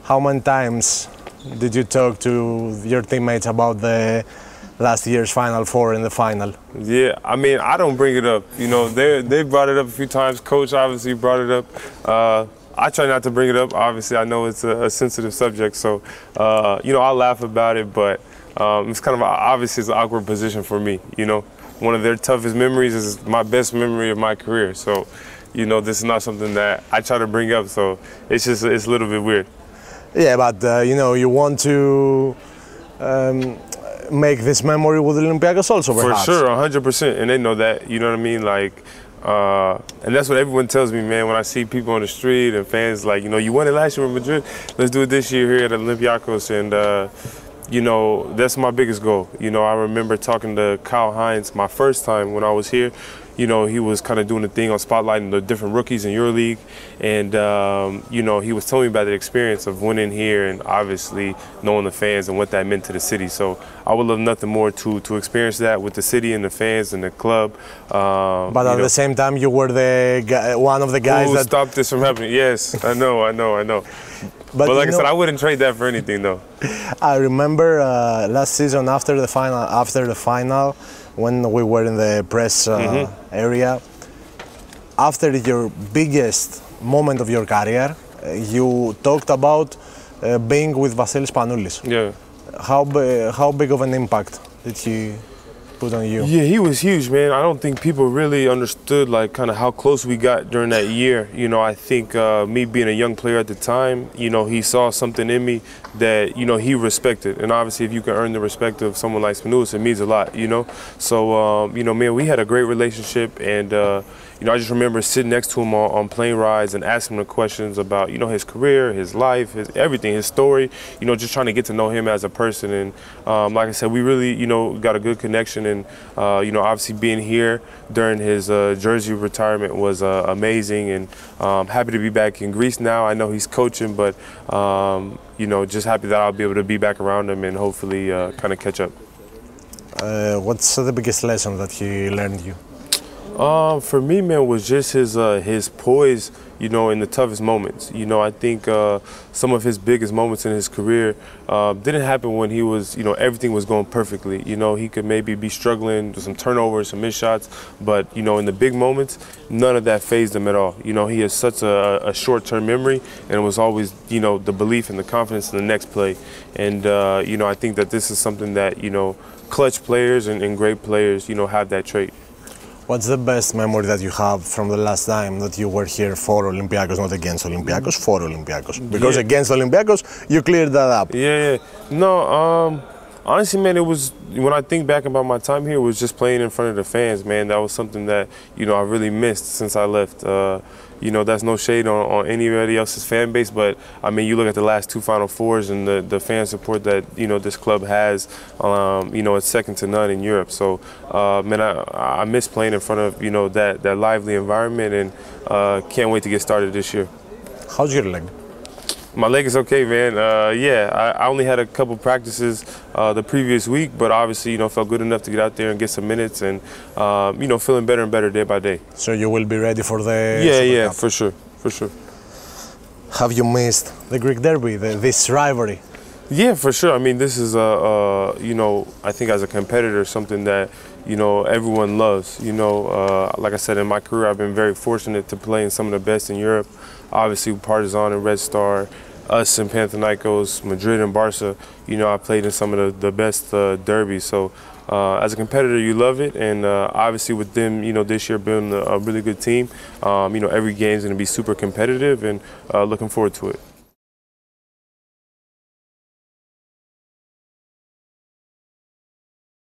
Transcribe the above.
how many times did you talk to your teammates about the last year's Final Four in the final? Yeah, I mean, I don't bring it up. You know, they brought it up a few times. Coach obviously brought it up. I try not to bring it up. Obviously, I know it's a sensitive subject, so, you know, I'll laugh about it, but it's kind of obviously it's an awkward position for me, you know. One of their toughest memories is my best memory of my career, so, you know, this is not something that I try to bring up, so it's just, it's a little bit weird. Yeah, but, you know, you want to make this memory with Olympiacos also, perhaps. For sure, 100%, and they know that, you know what I mean, like, and that's what everyone tells me, man, when I see people on the street and fans like, you know, you won it last year in Madrid, let's do it this year here at Olympiacos, and, you know, that's my biggest goal. You know, I remember talking to Kyle Hines my first time when I was here. You know, he was kind of doing the thing on spotlighting the different rookies in Euroleague, and you know, he was telling me about the experience of winning here and obviously knowing the fans and what that meant to the city. So I would love nothing more to experience that with the city and the fans and the club. But at the same time, you were one of the guys who that stopped this from happening. Yes, I know. But like I said, I wouldn't trade that for anything, though. I remember last season after the final, when we were in the press area, after your biggest moment of your career, you talked about being with Vasίλη Σπανούλης. Yeah. How big of an impact did he put on you? Yeah, he was huge, man. I don't think people really understood like kind of how close we got during that year. You know, I think me being a young player at the time, you know, he saw something in me that, you know, he respected. And obviously if you can earn the respect of someone like Spanolis, it means a lot, you know. So, you know, man, we had a great relationship, and, you know, I just remember sitting next to him on plane rides and asking him questions about, you know, his career, his life, his everything, his story, you know, just trying to get to know him as a person. And like I said, we really, you know, got a good connection. And, you know, obviously being here during his jersey retirement was amazing. And happy to be back in Greece now. I know he's coaching, but, you know, just happy that I'll be able to be back around him and hopefully kind of catch up. What's the biggest lesson that he learned you? For me, man, was just his poise, you know, in the toughest moments. You know, I think some of his biggest moments in his career didn't happen when he was, you know, everything was going perfectly. You know, he could maybe be struggling with some turnovers, some missed shots, but, you know, in the big moments, none of that fazed him at all. You know, he has such a short-term memory, and it was always, you know, the belief and the confidence in the next play. And, you know, I think that this is something that, you know, clutch players and great players, you know, have that trait. What's the best memory that you have from the last time that you were here for Olympiacos, not against Olympiacos, for Olympiacos? Because against Olympiacos, you cleared that up. Yeah. No, honestly, man, it was, when I think back about my time here, it was just playing in front of the fans, man. That was something that, you know, I really missed since I left. You know, that's no shade on anybody else's fan base, but, I mean, you look at the last two Final Fours and the fan support that, you know, this club has, you know, it's second to none in Europe. So, man, I miss playing in front of, you know, that lively environment, and can't wait to get started this year. How's your leg? My leg is okay, man. Yeah, I only had a couple practices the previous week, but obviously, you know, felt good enough to get out there and get some minutes, and, you know, feeling better and better day by day. So you will be ready for the Yeah, Cup. for sure. Have you missed the Greek derby, this rivalry? Yeah, for sure. I mean, this is, you know, I think as a competitor, something that, you know, everyone loves. You know, like I said, in my career, I've been very fortunate to play in some of the best in Europe. Obviously, Partizan and Red Star, us and Panathinaikos, Madrid and Barca. You know, I played in some of the best derbies. So, as a competitor, you love it. And obviously, with them, you know, this year building a really good team, you know, every game is going to be super competitive, and looking forward to it.